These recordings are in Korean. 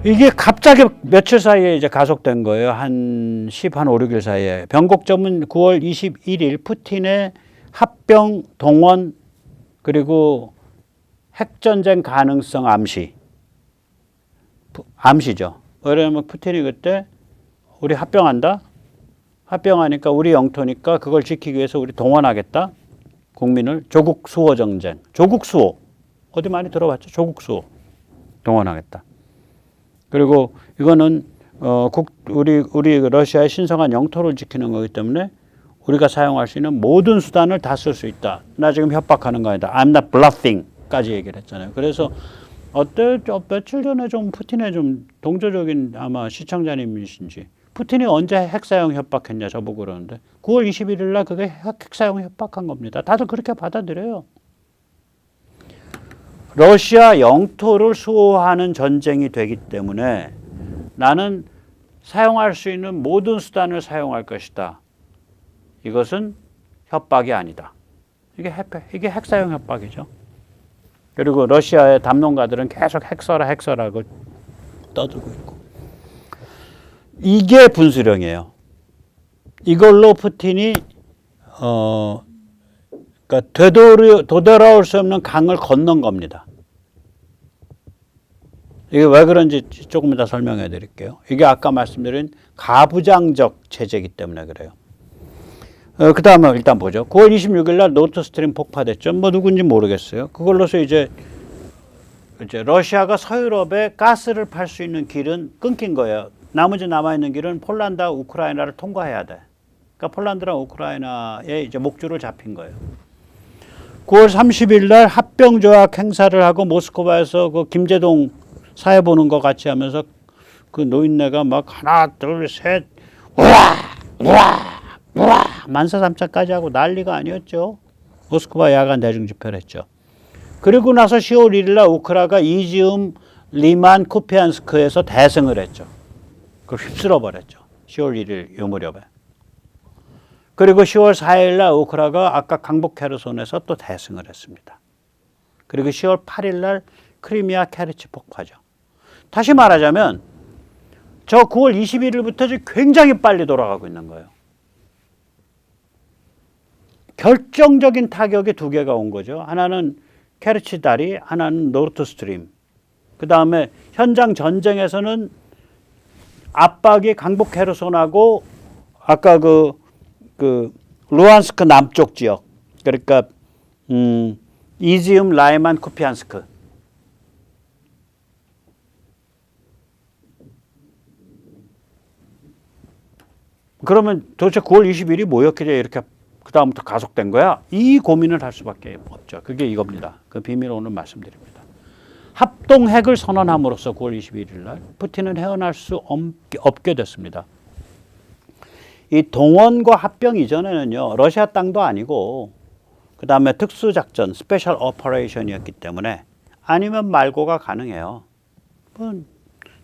이게 갑자기 며칠 사이에 이제 가속된 거예요. 한 5, 6일 사이에. 변곡점은 9월 21일 푸틴의 합병, 동원, 그리고 핵전쟁 가능성 암시죠. 왜냐하면 푸틴이 그때 우리 합병한다? 합병하니까 우리 영토니까 그걸 지키기 위해서 우리 동원하겠다? 국민을. 조국 수호 정쟁. 조국 수호. 어디 많이 들어봤죠? 조국 수호. 동원하겠다. 그리고 이거는 우리 러시아의 신성한 영토를 지키는 거기 때문에 우리가 사용할 수 있는 모든 수단을 다 쓸 수 있다. 나 지금 협박하는 거 아니다. I'm not bluffing까지 얘기를 했잖아요. 그래서 며칠 전에 좀 푸틴의 좀 동조적인 아마 시청자님이신지 푸틴이 언제 핵사용 협박했냐 저보고 그러는데 9월 21일 날 그게 핵사용 협박한 겁니다. 다들 그렇게 받아들여요. 러시아 영토를 수호하는 전쟁이 되기 때문에 나는 사용할 수 있는 모든 수단을 사용할 것이다. 이것은 협박이 아니다. 이게 핵사용 협박이죠. 그리고 러시아의 담론가들은 계속 핵서라고 떠들고 있고. 이게 분수령이에요. 이걸로 푸틴이 그러니까 되돌아올 수 없는 강을 건넌 겁니다. 이게 왜 그런지 조금 이따 설명해 드릴게요. 이게 아까 말씀드린 가부장적 체제이기 때문에 그래요. 그 다음에 일단 보죠. 9월 26일 날 노르드스트림 폭파됐죠. 뭐 누군지 모르겠어요. 그걸로서 이제 러시아가 서유럽에 가스를 팔 수 있는 길은 끊긴 거예요. 나머지 남아있는 길은 폴란드와 우크라이나를 통과해야 돼. 그러니까 폴란드랑 우크라이나에 이제 목줄을 잡힌 거예요. 9월 30일 날 합병조약 행사를 하고 모스크바에서 그 김제동 사회 보는 거 같이 하면서 그 노인네가 막 하나, 둘, 셋, 우와, 만사삼차까지 하고 난리가 아니었죠. 모스크바 야간 대중 집회를 했죠. 그리고 나서 10월 1일 날 우크라가 이지움 리만 쿠피안스크에서 대승을 했죠. 그걸 휩쓸어 버렸죠. 10월 1일 요 무렵에. 그리고 10월 4일 날 우크라가 아까 강북 헤르손에서 또 대승을 했습니다. 그리고 10월 8일 날 크리미아 케르치 폭파죠. 다시 말하자면 저 9월 21일부터 굉장히 빨리 돌아가고 있는 거예요. 결정적인 타격이 두 개가 온 거죠. 하나는 케르치 다리, 하나는 노르드스트림. 그 다음에 현장 전쟁에서는 압박이 강북 헤르손하고 아까 그 루안스크 남쪽 지역, 그러니까 이지움 라이만 쿠피안스크. 그러면 도대체 9월 20일이 뭐였길래 이렇게 그 다음부터 가속된 거야? 이 고민을 할 수밖에 없죠. 그게 이겁니다. 그 비밀을 오늘 말씀드립니다. 합동 핵을 선언함으로써 9월 21일 날 푸틴은 헤어날 수 없게 됐습니다. 이 동원과 합병 이전에는요, 러시아 땅도 아니고 그 다음에 특수작전, 스페셜 오퍼레이션이었기 때문에 아니면 말고가 가능해요.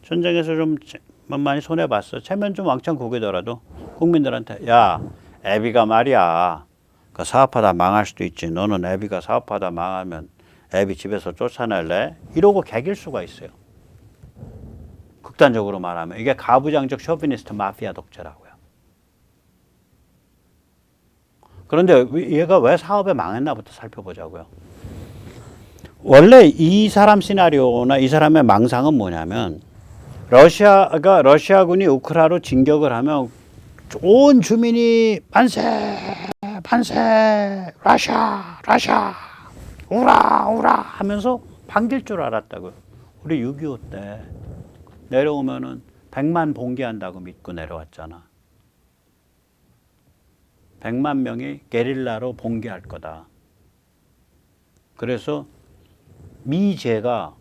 전쟁에서 좀 많이 손해봤어. 체면 좀 왕창 구기더라도 국민들한테 야, 애비가 말이야. 그 사업하다 망할 수도 있지. 너는 애비가 사업하다 망하면 애비 집에서 쫓아낼래? 이러고 개길 수가 있어요. 극단적으로 말하면. 이게 가부장적 쇼비니스트 마피아 독재라고요. 그런데 얘가 왜 사업에 망했나부터 살펴보자고요. 원래 이 사람 시나리오나 이 사람의 망상은 뭐냐면 러시아군이 우크라이나로 진격을 하면 온 주민이 만세 러시아 우라 하면서 반길 줄 알았다고요. 우리 6.25 때 내려오면은 100만 봉기한다고 믿고 내려왔잖아. 100만 명이 게릴라로 봉기할 거다. 그래서 미제가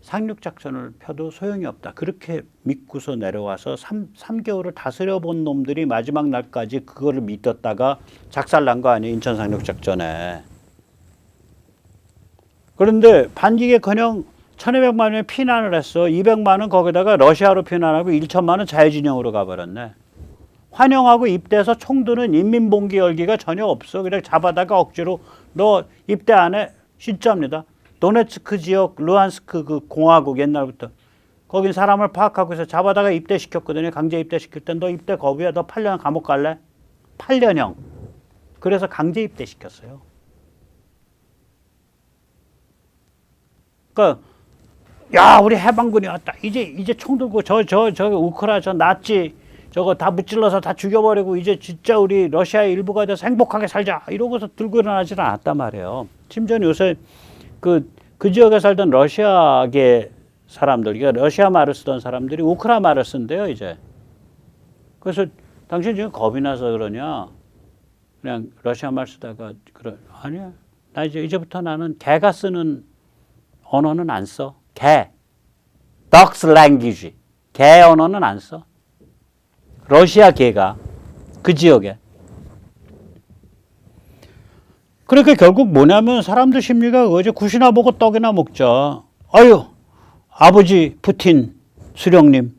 상륙작전을 펴도 소용이 없다. 그렇게 믿고서 내려와서 3개월을 다스려 본 놈들이 마지막 날까지 그거를 믿었다가 작살난 거 아니에요. 인천 상륙작전에. 그런데 반기게커녕 1200만 명이 피난을 했어. 200만은 거기다가 러시아로 피난하고 1천만은 자유진영으로 가버렸네. 환영하고 입대해서 총 드는 인민봉기 열기가 전혀 없어. 그냥 잡아다가 억지로 너 입대 안 해? 진짜입니다. 도네츠크 지역, 루안스크 그 공화국 옛날부터 거긴 사람을 파악하고 해서 잡아다가 입대시켰거든요. 강제 입대시킬 땐 너 입대 거부야. 너 8년 감옥 갈래? 8년형. 그래서 강제 입대시켰어요. 그러니까 야 우리 해방군이 왔다. 이제 총 들고 저 우크라 저 나치 저거 다 무찔러서 다 죽여버리고 이제 진짜 우리 러시아의 일부가 돼서 행복하게 살자 이러고서 들고 일어나지는 않았단 말이에요. 심지어 요새 그 지역에 살던 러시아계 사람들, 그러니까 러시아 말을 쓰던 사람들이 우크라 말을 쓴대요 이제. 그래서 당신 지금 겁이 나서 그러냐? 그냥 러시아 말 쓰다가 아니야. 나 이제부터 나는 개가 쓰는 언어는 안 써. 개. Dog's language. 개 언어는 안 써. 러시아 개가 그 지역에. 그러니까 결국 뭐냐면 사람들 심리가 그거죠. 굿이나 보고 떡이나 먹자. 아유, 아버지 푸틴 수령님.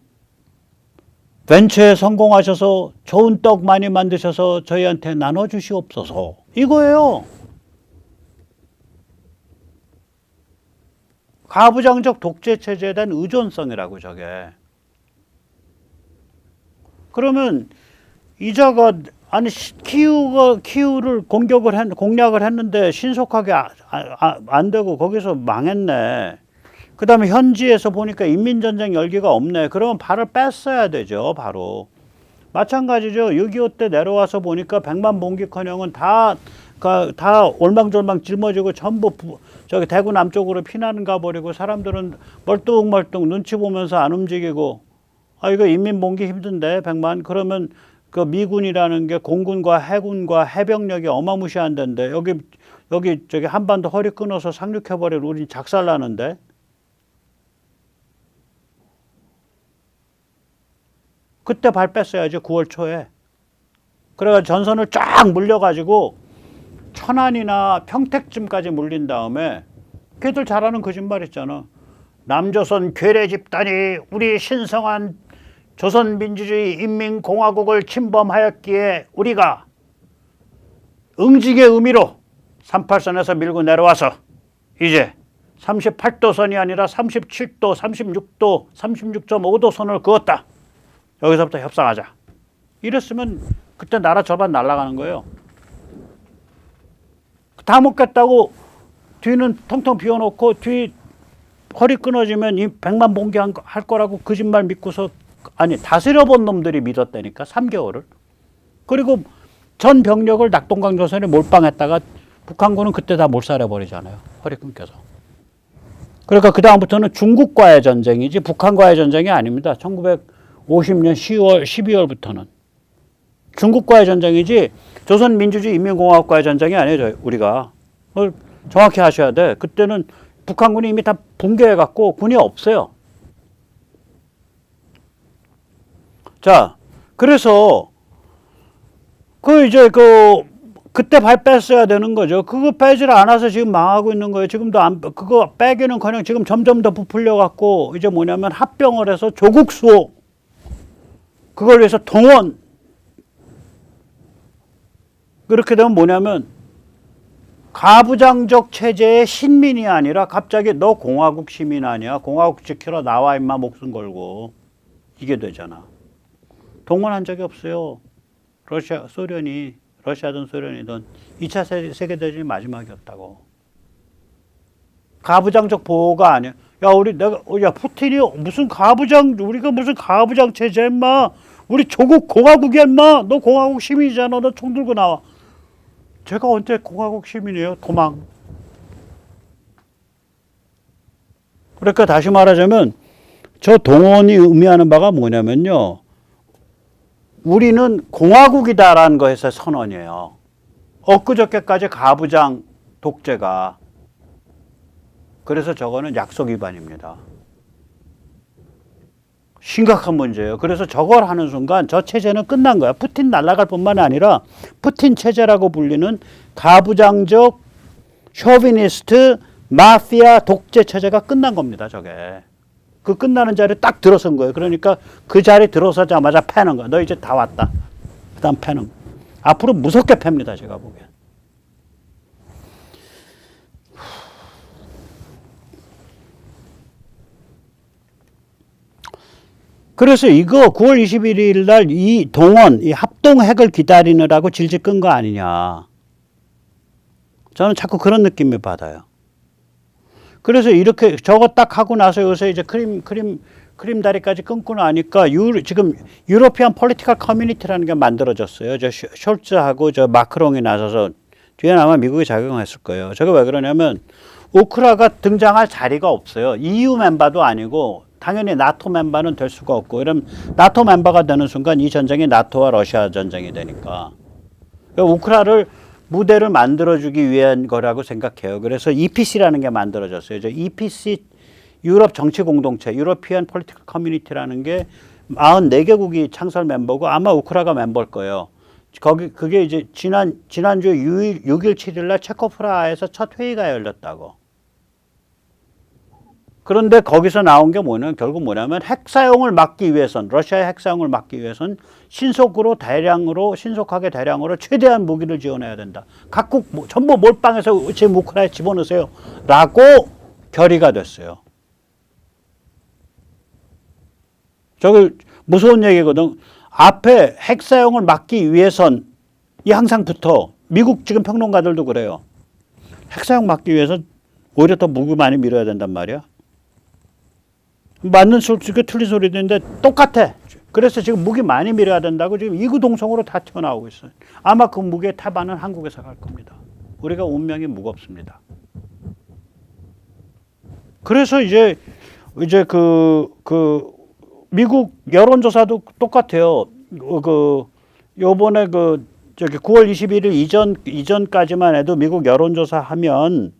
벤처에 성공하셔서 좋은 떡 많이 만드셔서 저희한테 나눠주시옵소서. 이거예요. 가부장적 독재 체제에 대한 의존성이라고 저게. 그러면 이자가 아니 키우를 공략을 했는데 신속하게 안 되고 거기서 망했네. 그다음에 현지에서 보니까 인민전쟁 열기가 없네. 그러면 발을 뺐어야 되죠. 바로. 마찬가지죠. 6.25 때 내려와서 보니까 100만 봉기커녕은 다 올망졸망 짊어지고 전부 저기 대구 남쪽으로 피난 가버리고 사람들은 멀뚱멀뚱 눈치 보면서 안 움직이고 아 이거 인민 봉기 힘든데 100만 그러면 그 미군이라는 게 공군과 해군과 해병력이 어마무시한 데인데 여기 저기 한반도 허리 끊어서 상륙해버리면 우린 작살나는데 그때 발 뺐어야죠. 9월 초에. 그래가 전선을 쫙 물려가지고 천안이나 평택쯤까지 물린 다음에 걔들 잘하는 거짓말 있잖아. 남조선 괴뢰 집단이 우리 신성한 조선민주주의 인민공화국을 침범하였기에 우리가 응징의 의미로 38선에서 밀고 내려와서 이제 38도선이 아니라 37도, 36도, 36.5도 선을 그었다. 여기서부터 협상하자. 이랬으면 그때 나라 절반 날아가는 거예요. 다 먹겠다고 뒤는 텅텅 비워놓고 뒤 허리 끊어지면 이 100만 봉기 할 거라고 거짓말 믿고서 아니 다스려본 놈들이 믿었다니까 3개월을. 그리고 전 병력을 낙동강조선에 몰빵했다가 북한군은 그때 다 몰살해버리잖아요. 허리 끊겨서. 그러니까 그 다음부터는 중국과의 전쟁이지 북한과의 전쟁이 아닙니다. 1950년 10월, 12월부터는. 중국과의 전쟁이지 조선민주주의 인민공화국과의 전쟁이 아니에요. 우리가. 정확히 하셔야 돼. 그때는 북한군이 이미 다 붕괴해갖고 군이 없어요. 자, 그래서 그때 발 뺐어야 되는 거죠. 그거 빼지를 않아서 지금 망하고 있는 거예요. 지금도 그거 빼기는커녕 지금 점점 더 부풀려갖고 이제 뭐냐면 합병을 해서 조국 수호 그걸 위해서 동원. 그렇게 되면 뭐냐면 가부장적 체제의 신민이 아니라 갑자기 너 공화국 시민 아니야? 공화국 지키러 나와 임마 목숨 걸고. 이게 되잖아. 동원한 적이 없어요. 러시아든 소련이든 2차 세계대전이 마지막이었다고. 가부장적 보호가 아니야. 야, 푸틴이 우리가 무슨 가부장 체제야, 임마. 우리 조국 공화국이야, 임마. 너 공화국 시민이잖아. 너 총 들고 나와. 제가 언제 공화국 시민이에요? 도망. 그러니까 다시 말하자면 저 동원이 의미하는 바가 뭐냐면요. 우리는 공화국이다라는 것에서 선언이에요. 엊그저께까지 가부장 독재가. 그래서 저거는 약속 위반입니다. 심각한 문제예요. 그래서 저걸 하는 순간 저 체제는 끝난 거야. 푸틴 날아갈 뿐만 아니라 푸틴 체제라고 불리는 가부장적 쇼비니스트 마피아 독재 체제가 끝난 겁니다. 저게. 그 끝나는 자리에 딱 들어선 거예요. 그러니까 그 자리에 들어서자마자 패는 거야. 너 이제 다 왔다. 그 다음 패는. 앞으로 무섭게 팹니다. 제가 보기엔. 그래서 이거 9월 21일 날 이 동원, 이 합동핵을 기다리느라고 질질 끈 거 아니냐. 저는 자꾸 그런 느낌을 받아요. 그래서 이렇게 저거 딱 하고 나서 요새 이제 크림 다리까지 끊고 나니까 지금 유로피안 폴리티컬 커뮤니티라는 게 만들어졌어요. 저 숄츠하고 저 마크롱이 나서서 뒤에는 아마 미국이 작용했을 거예요. 저게 왜 그러냐면 우크라가 등장할 자리가 없어요. EU 멤버도 아니고 당연히 나토 멤버는 될 수가 없고 이러면 나토 멤버가 되는 순간 이 전쟁이 나토와 러시아 전쟁이 되니까 우크라를 무대를 만들어주기 위한 거라고 생각해요. 그래서 EPC라는 게 만들어졌어요. 저 EPC 유럽 정치 공동체, 유로피안 폴리티컬 커뮤니티라는 게 94개국이 창설 멤버고 아마 우크라가 멤버일 거예요. 그게 이제 지난주 6일, 7일 날 체코프라하에서 첫 회의가 열렸다고. 그런데 거기서 나온 게 결국 뭐냐면 핵 사용을 막기 위해선, 러시아의 핵 사용을 막기 위해선 신속하게 대량으로 최대한 무기를 지원해야 된다. 각국 전부 몰빵해서 지금 우크라이나에 집어넣으세요. 라고 결의가 됐어요. 저기 무서운 얘기거든. 앞에 핵 사용을 막기 위해선 이 항상 붙어. 미국 지금 평론가들도 그래요. 핵 사용 막기 위해서 오히려 더 무기 많이 밀어야 된단 말이야. 맞는 소리가 틀린 소리도 있는데 똑같아. 그래서 지금 무기 많이 밀어야 된다고 지금 이구동성으로 다 튀어나오고 있어요. 아마 그 무기의 태반은 한국에서 갈 겁니다. 우리가 운명이 무겁습니다. 그래서 이제 미국 여론조사도 똑같아요. 요번에 저기 9월 21일 이전까지만 해도 미국 여론조사 하면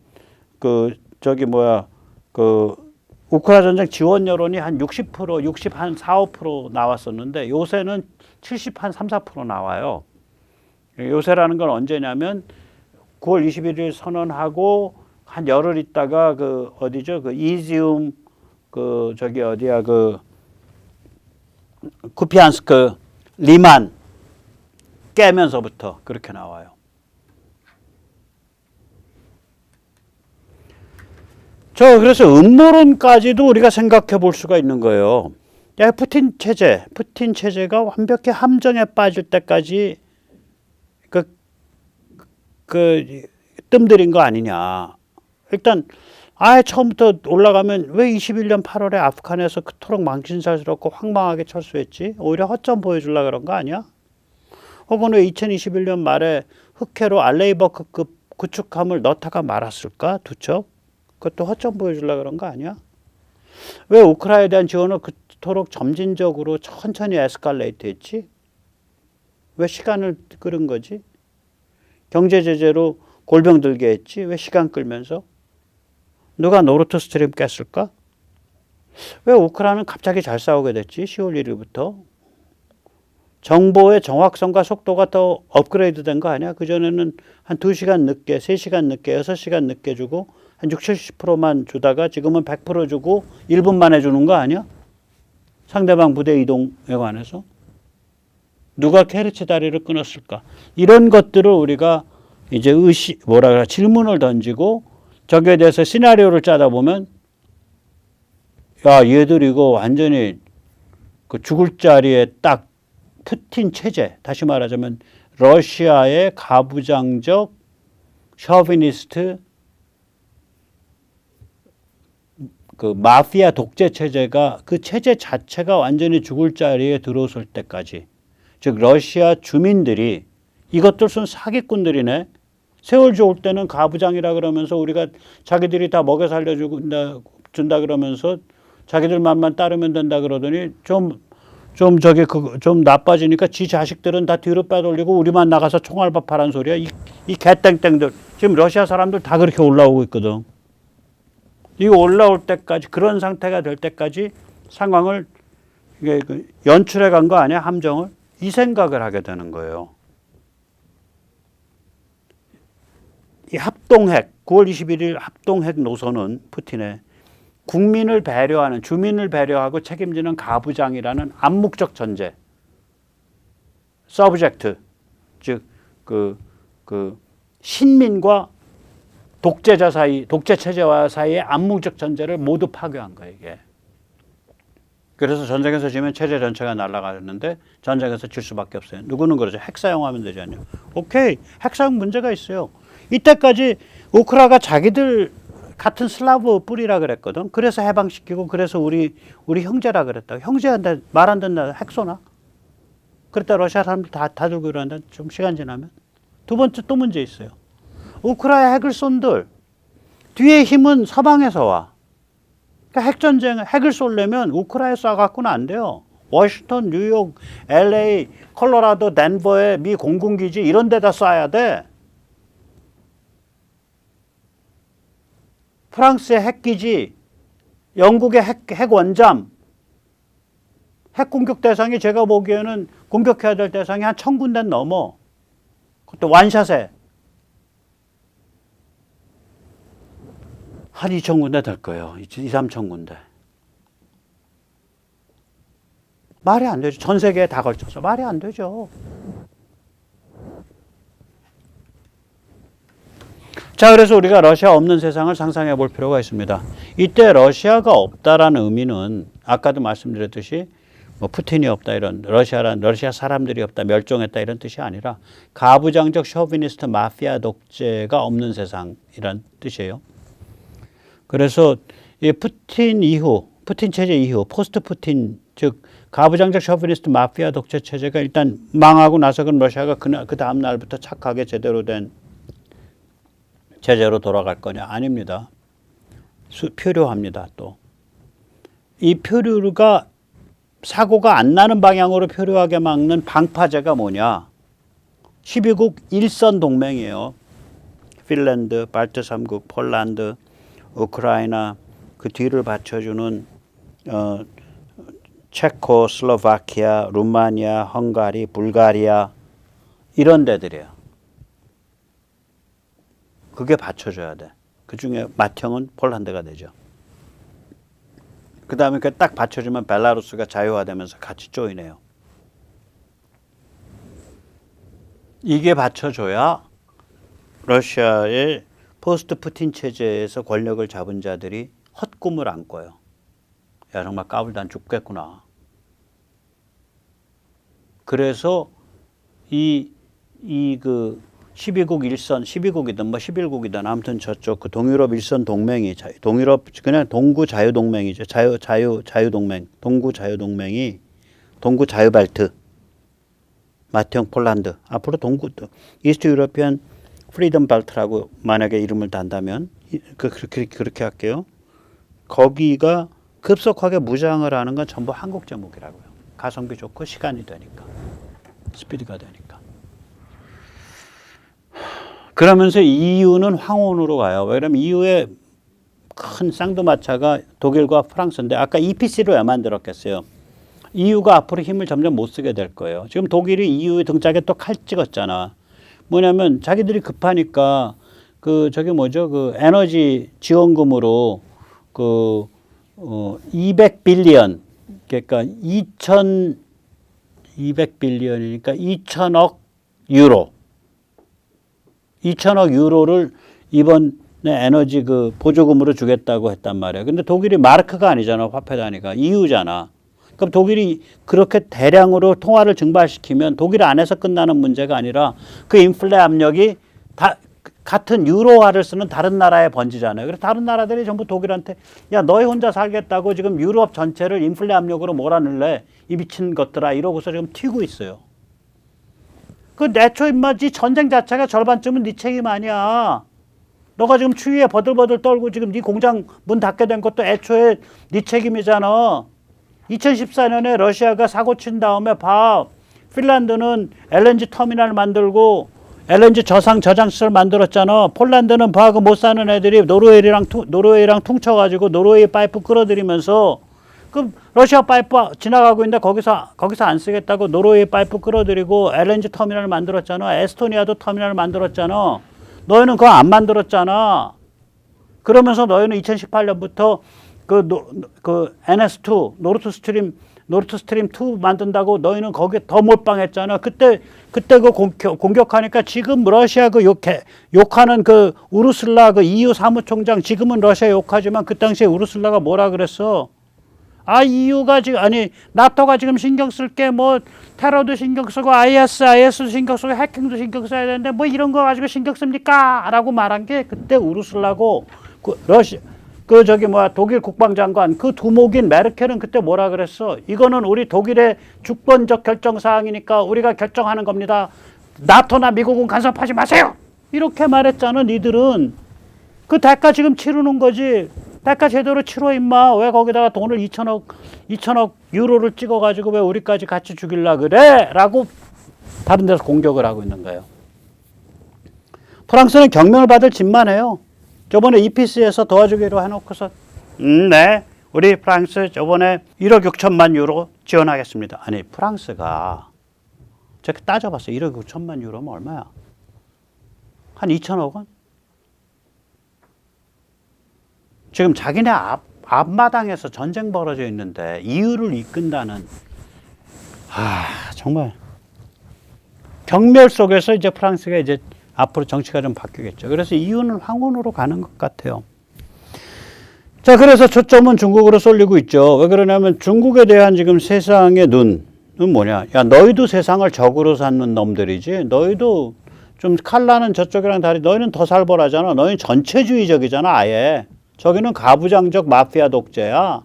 우크라이나 전쟁 지원 여론이 한 60%, 60 한 4, 5% 나왔었는데 요새는 70 한 3, 4% 나와요. 요새라는 건 언제냐면 9월 21일 선언하고 한 열흘 있다가 이지움 쿠피안스크 리만 깨면서부터 그렇게 나와요. 그래서 음모론까지도 우리가 생각해 볼 수가 있는 거예요. 야, 푸틴 체제가 완벽히 함정에 빠질 때까지 뜸들인 거 아니냐. 일단 아예 처음부터 올라가면 왜 21년 8월에 아프간에서 그토록 망신살스럽고 황망하게 철수했지? 오히려 허점 보여주려고 그런 거 아니야? 혹은 왜 2021년 말에 흑해로 알레이버크급 구축함을 넣다가 말았을까? 두 척? 그것도 허점 보여주려고 그런 거 아니야? 왜 우크라이나에 대한 지원을 그토록 점진적으로 천천히 에스컬레이트 했지? 왜 시간을 끌은 거지? 경제 제재로 골병 들게 했지? 왜 시간 끌면서? 누가 노르트 스트림 깼을까? 왜 우크라이나는 갑자기 잘 싸우게 됐지? 10월 1일부터. 정보의 정확성과 속도가 더 업그레이드 된 거 아니야? 그전에는 한 2시간 늦게, 3시간 늦게, 6시간 늦게 주고 한 60, 70%만 주다가 지금은 100% 주고 1분 만에 주는 거 아니야? 상대방 부대 이동에 관해서. 누가 캐르치 다리를 끊었을까? 이런 것들을 우리가 이제 질문을 던지고 저기에 대해서 시나리오를 짜다 보면 야, 얘들 이거 완전히 죽을 자리에 딱 푸틴 체제, 다시 말하자면 러시아의 가부장적 셔비니스트 마피아 독재 체제가 그 체제 자체가 완전히 죽을 자리에 들어설 때까지, 즉 러시아 주민들이 이것들 순 사기꾼들이네. 세월 좋을 때는 가부장이라 그러면서 우리가 자기들이 다 먹여 살려준다 그러면서 자기들 맘만 따르면 된다 그러더니 좀 나빠지니까 지 자식들은 다 뒤로 빼돌리고 우리만 나가서 총알밥 하란 소리야. 이 개땡땡들. 지금 러시아 사람들 다 그렇게 올라오고 있거든. 이거 올라올 때까지, 그런 상태가 될 때까지 상황을 연출해 간 거 아니야, 함정을? 이 생각을 하게 되는 거예요. 이 합동핵, 9월 21일 합동핵 노선은 푸틴의 국민을 배려하는, 주민을 배려하고 책임지는 가부장이라는 암묵적 전제, 서브젝트, 즉 신민과 독재자 사이, 독재 체제와 사이의 암묵적 전제를 모두 파괴한 거예요, 이게. 그래서 전쟁에서 지면 체제 전체가 날아가는데 전쟁에서 질 수밖에 없어요. 누구는 그러죠. 핵 사용하면 되지 않냐. 오케이. 핵 사용 문제가 있어요. 이때까지 우크라가 자기들 같은 슬라브 뿌리라 그랬거든. 그래서 해방시키고 그래서 우리 형제라 그랬다. 형제한테 말 안 듣나 핵 쏘나? 그랬다 러시아 사람들 다 들고 이러는데 좀 시간 지나면. 두 번째 또 문제 있어요. 우크라이나 핵을 쏜들 뒤에 힘은 서방에서 와. 그러니까 핵전쟁, 핵을 쏘려면 우크라이나에 쏴갖고는 안 돼요. 워싱턴, 뉴욕, LA, 콜로라도, 덴버에 미 공군기지 이런 데다 쏴야 돼. 프랑스의 핵기지, 영국의 핵 원잠, 핵 공격 대상이 제가 보기에는 공격해야 될 대상이 한 1000군데 넘어. 그것도 완샷에. 한 2000군데 될 거예요. 2-3,000군데. 말이 안 되죠. 전 세계에 다 걸쳐서. 말이 안 되죠. 자, 그래서 우리가 러시아 없는 세상을 상상해 볼 필요가 있습니다. 이때 러시아가 없다라는 의미는 아까도 말씀드렸듯이 뭐 푸틴이 없다 이런 러시아 사람들이 없다 멸종했다 이런 뜻이 아니라 가부장적 쇼비니스트 마피아 독재가 없는 세상이란 뜻이에요. 그래서 이 푸틴 체제 이후 포스트 푸틴 즉 가부장적 쇼비니스트 마피아 독재 체제가 일단 망하고 나서 그럼 러시아가 그 다음 날부터 착하게 제대로 된 제재로 돌아갈 거냐? 아닙니다. 표류합니다. 또 이 표류가 사고가 안 나는 방향으로 표류하게 막는 방파제가 뭐냐? 12국 일선 동맹이에요. 핀란드, 발트 3국, 폴란드, 우크라이나 그 뒤를 받쳐주는 체코, 슬로바키아, 루마니아, 헝가리, 불가리아 이런 데들이에요. 그게 받쳐줘야 돼. 그중에 맏형은 폴란드가 되죠. 그 다음에 그 딱 받쳐주면 벨라루스가 자유화되면서 같이 조이네요. 이게 받쳐줘야 러시아의 포스트 푸틴 체제에서 권력을 잡은 자들이 헛꿈을 안 꿔요. 야, 정말 까불다 죽겠구나. 그래서 이 12국 일선, 12국이든 뭐 11국이든 아무튼 저쪽 그 동유럽 일선 동맹이 동유럽 그냥 동구 자유 동맹이죠. 자유 동맹. 동구 자유 동맹이 동구 자유 발트. 맏형 폴란드. 앞으로 동구 이스트 유러피안 프리덤 발트라고 만약에 이름을 단다면 그렇게 할게요. 거기가 급속하게 무장을 하는 건 전부 한국 제목이라고요. 가성비 좋고 시간이 되니까. 스피드가 되니까. 그러면서 EU는 황혼으로 가요. 왜냐면 EU의 큰 쌍두마차가 독일과 프랑스인데 아까 EPC를 왜 만들었겠어요? EU가 앞으로 힘을 점점 못 쓰게 될 거예요. 지금 독일이 EU 등짝에 또 칼 찍었잖아. 뭐냐면 자기들이 급하니까 그 에너지 지원금으로 200빌리언 그러니까 200빌리언이니까 2천억 유로. 2천억 유로를 이번에 에너지 그 보조금으로 주겠다고 했단 말이야. 근데 독일이 마르크가 아니잖아. 화폐 단위가. EU잖아. 그럼 독일이 그렇게 대량으로 통화를 증발시키면 독일 안에서 끝나는 문제가 아니라 그 인플레 압력이 다 같은 유로화를 쓰는 다른 나라에 번지잖아요. 그래서 다른 나라들이 전부 독일한테 야, 너희 혼자 살겠다고 지금 유럽 전체를 인플레 압력으로 몰아넣을래? 이 미친 것들아 이러고서 지금 튀고 있어요. 그 애초에 이 전쟁 자체가 절반쯤은 네 책임 아니야. 너가 지금 추위에 버들버들 떨고 지금 네 공장 문 닫게 된 것도 애초에 네 책임이잖아. 2014년에 러시아가 사고 친 다음에 핀란드는 LNG 터미널 만들고 LNG 저장 시설 만들었잖아. 폴란드는 그 못 사는 애들이 노르웨이랑 퉁쳐가지고 노르웨이 파이프 끌어들이면서 그 러시아 파이프 지나가고 있는데 거기서 안 쓰겠다고 노르웨이 파이프 끌어들이고 LNG 터미널 만들었잖아. 에스토니아도 터미널 만들었잖아. 너희는 그거 안 만들었잖아. 그러면서 너희는 2018년부터 그 NS2 노르트스트림 2 만든다고 너희는 거기에 더 몰빵했잖아. 그때 그 공격하니까 지금 러시아 그 욕하는 그 우르슬라 그 EU 사무총장 지금은 러시아 욕하지만 그 당시에 우르슬라가 뭐라 그랬어? 아, EU가 지금, 아니, 나토가 지금 신경 쓸 게 뭐, 테러도 신경 쓰고, IS도 신경 쓰고, 해킹도 신경 써야 되는데, 뭐 이런 거 가지고 신경 씁니까? 라고 말한 게 그때 우르슬라고, 독일 국방장관, 그 두목인 메르켈은 그때 뭐라 그랬어? 이거는 우리 독일의 주권적 결정사항이니까 우리가 결정하는 겁니다. 나토나 미국은 간섭하지 마세요! 이렇게 말했잖아, 니들은. 그 대가 지금 치르는 거지. 대가 제대로 치러 임마. 왜 거기다가 돈을 2천억 유로를 찍어가지고 왜 우리까지 같이 죽일라 그래? 라고 다른 데서 공격을 하고 있는 거예요. 프랑스는 경멸을 받을 짓만 해요. 저번에 EPC에서 도와주기로 해놓고서 네, 우리 프랑스 저번에 1억 6천만 유로 지원하겠습니다. 아니, 프랑스가 제가 따져봤어요. 1억 6천만 유로면 얼마야? 한 2천억 원? 지금 자기네 앞마당에서 전쟁 벌어져 있는데 EU를 이끈다는, 정말 경멸 속에서 이제 프랑스가 이제 앞으로 정치가 좀 바뀌겠죠. 그래서 EU는 황혼으로 가는 것 같아요. 자, 그래서 초점은 중국으로 쏠리고 있죠. 왜 그러냐면 중국에 대한 지금 세상의 눈은 뭐냐? 야, 너희도 세상을 적으로 삼는 놈들이지. 너희도 좀 칼라는 저쪽이랑 다르지. 너희는 더 살벌하잖아. 너희는 전체주의적이잖아, 아예. 저기는 가부장적 마피아 독재야.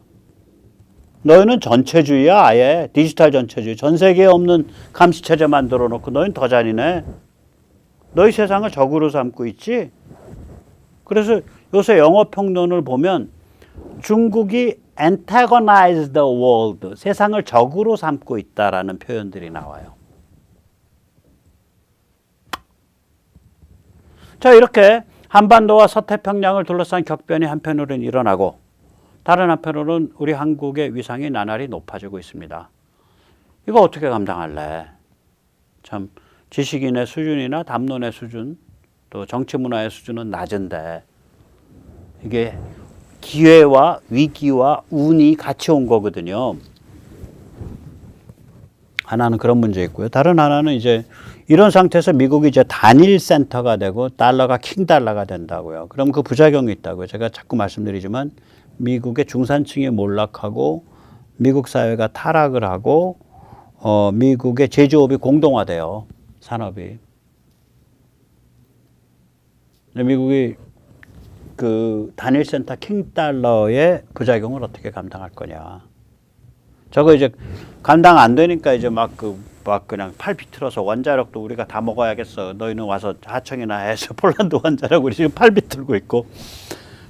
너희는 전체주의야, 아예. 디지털 전체주의. 전 세계에 없는 감시체제 만들어 놓고 너희는 더 잔인해. 너희 세상을 적으로 삼고 있지. 그래서 요새 영어 평론을 보면 중국이 antagonize the world, 세상을 적으로 삼고 있다라는 표현들이 나와요. 자, 이렇게 한반도와 서태평양을 둘러싼 격변이 한편으로는 일어나고 다른 한편으로는 우리 한국의 위상이 나날이 높아지고 있습니다. 이거 어떻게 감당할래? 참 지식인의 수준이나 담론의 수준, 또 정치 문화의 수준은 낮은데 이게 기회와 위기와 운이 같이 온 거거든요. 하나는 그런 문제 있고요. 다른 하나는 이제 이런 상태에서 미국이 이제 단일 센터가 되고 달러가 킹 달러가 된다고요. 그럼 그 부작용이 있다고요. 제가 자꾸 말씀드리지만 미국의 중산층이 몰락하고 미국 사회가 타락을 하고 미국의 제조업이 공동화돼요. 산업이. 미국이 그 단일 센터 킹 달러의 부작용을 어떻게 감당할 거냐. 저거 이제 감당 안 되니까 이제 막 그냥 팔 비틀어서 원자력도 우리가 다 먹어야겠어. 너희는 와서 하청이나 해서 폴란드 원자력 우리 지금 팔 비틀고 있고,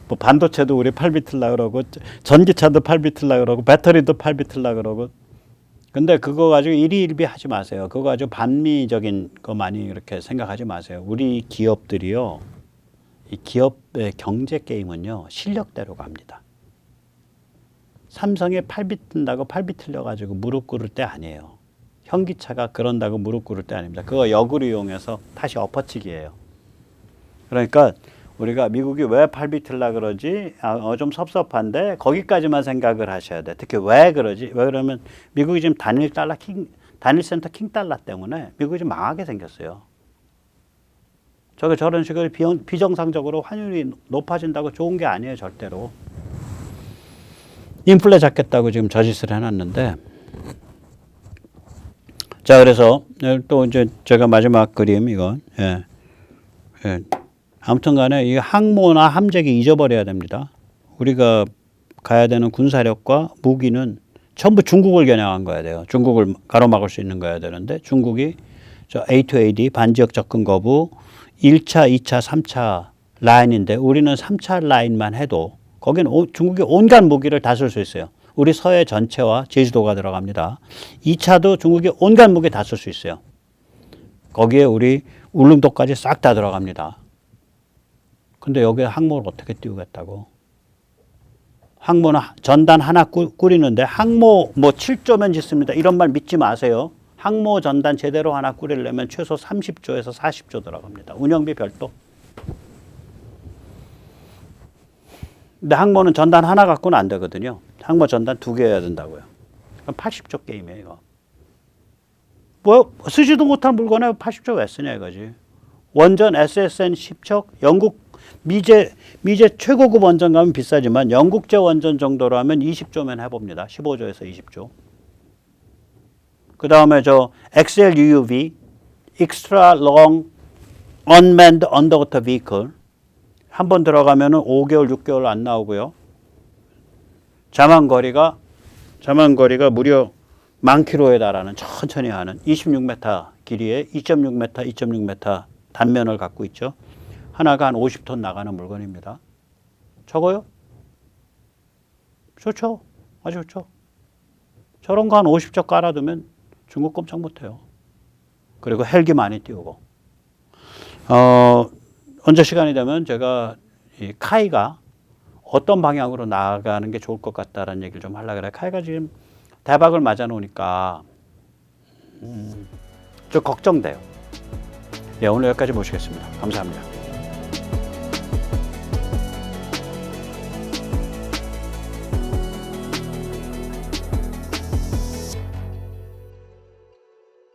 뭐 반도체도 우리 팔 비틀라 그러고, 전기차도 팔 비틀라 그러고, 배터리도 팔 비틀라 그러고. 근데 그거 가지고 일희일비 하지 마세요. 그거 가지고 반미적인 거 많이 이렇게 생각하지 마세요. 우리 기업들이요, 이 기업의 경제 게임은요, 실력대로 갑니다. 삼성에 팔 비튼다고 팔 비틀려 가지고 무릎 꿇을 때 아니에요. 현기차가 그런다고 무릎 꿇을 때 아닙니다. 그거 역을 이용해서 다시 엎어치기예요. 그러니까 우리가 미국이 왜 팔 비틀라 그러지? 좀 섭섭한데 거기까지만 생각을 하셔야 돼. 특히 왜 그러지? 왜 그러면 미국이 지금 단일 센터 킹 달러 때문에 미국이 좀 망하게 생겼어요. 저런 식으로 비정상적으로 환율이 높아진다고 좋은 게 아니에요, 절대로. 인플레 잡겠다고 지금 저짓을 해놨는데, 자, 그래서 또 이제 제가 마지막 그림 이건, 아무튼 간에 이 항모나 함재기 잊어버려야 됩니다. 우리가 가야 되는 군사력과 무기는 전부 중국을 겨냥한 거야 돼요. 중국을 가로막을 수 있는 거야 되는데, 중국이 저 A2AD 반지역 접근 거부 1차, 2차, 3차 라인인데 우리는 3차 라인만 해도 거기는 중국이 온갖 무기를 다 쓸 수 있어요. 우리 서해 전체와 제주도가 들어갑니다. 2차도 중국이 온갖 무기 다 쓸 수 있어요. 거기에 우리 울릉도까지 싹 다 들어갑니다. 근데 여기에 항모를 어떻게 띄우겠다고? 항모는 전단 하나 꾸리는데 항모 뭐 7조면 짓습니다. 이런 말 믿지 마세요. 항모 전단 제대로 하나 꾸리려면 최소 30조에서 40조 들어갑니다. 운영비 별도. 근데 항모는 전단 하나 갖고는 안 되거든요. 항모 전단 2개여야 된다고요. 그럼 80조 게임이에요, 이거. 뭐 쓰지도 못한 물건에 80조 왜 쓰냐 이거지. 원전 SSN 10척, 영국 미제 최고급 원전 가면 비싸지만 영국제 원전 정도로 하면 20조면 해봅니다. 15조에서 20조. 그 다음에 저 XLUUV, Extra Long Unmanned Underwater Vehicle. 한 번 들어가면은 5개월, 6개월 안 나오고요. 자만거리가 무려 10,000km에 달하는 천천히 하는 26m 길이에 2.6m, 2.6m 단면을 갖고 있죠. 하나가 한 50톤 나가는 물건입니다. 저거요? 좋죠. 아주 좋죠. 저런 거 한 50조 깔아두면 중국 꼼짝 못해요. 그리고 헬기 많이 띄우고. 언제 시간이 되면 제가 이 카이가 어떤 방향으로 나아가는 게 좋을 것 같다라는 얘기를 좀 하려고 그래요. 카이가 지금 대박을 맞아 놓으니까 좀 걱정돼요. 네, 오늘 여기까지 모시겠습니다. 감사합니다.